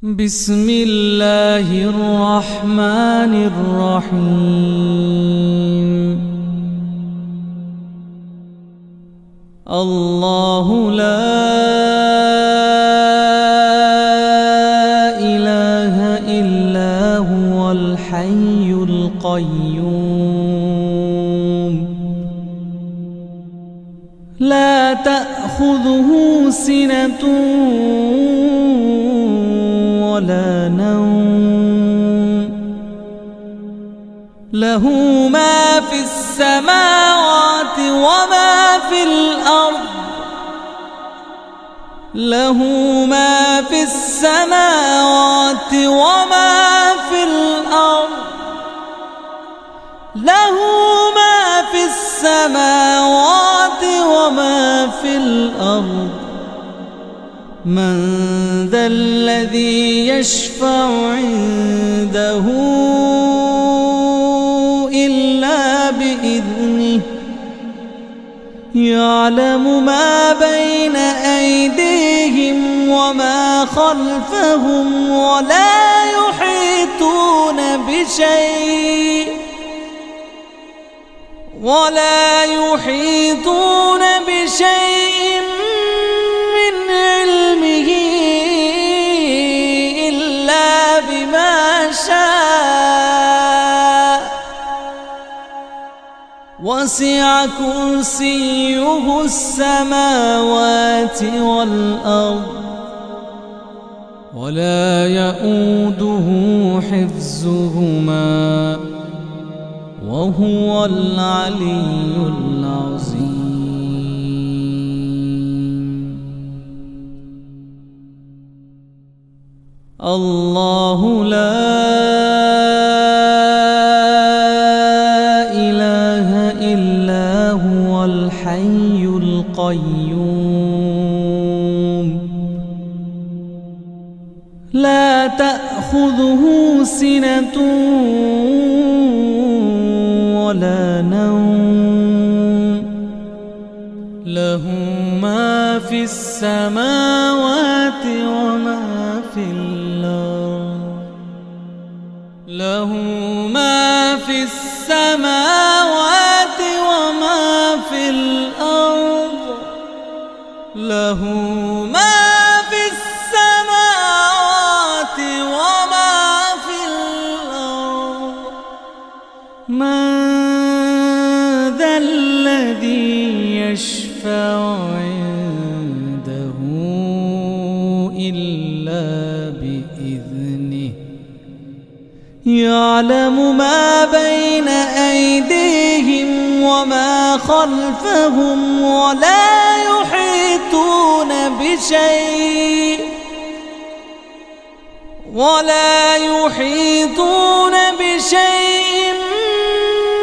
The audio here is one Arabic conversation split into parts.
بسم الله الرحمن الرحيم. الله لا إله إلا هو الحي القيوم لا تأخذه سنة ولا نوم له ما في السماوات وما في الأرض له ما في السماوات وما في الأرض له ما في السماوات وما في الأرض من ذا الذي يشفع عنده إلا بإذنه يعلم ما بين أيديهم وما خلفهم ولا يحيطون بشيء من علمه إلا بما شاء وسع كرسيه السماوات والأرض ولا يؤوده حفظهما وهو العلي العظيم. الله لا إله إلا هو الحي القيوم لا تأخذه سنة ولا نوم له ما في السماوات وما في الأرض له ما في السماوات وما في الأرض له ما في السماوات وما في الأرض من ذا الذي يشفع عنده إلا بإذنه يعلم ما بين أيديهم وما خلفهم ولا يحيطون بشيء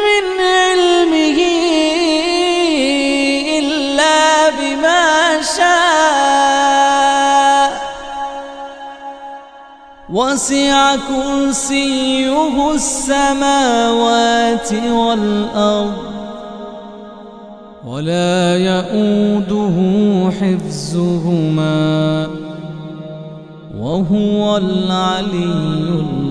من علمه إلا بما شاء وسع كرسيه السماوات والأرض ولا يؤوده حفظهما وهو العلي العظيم.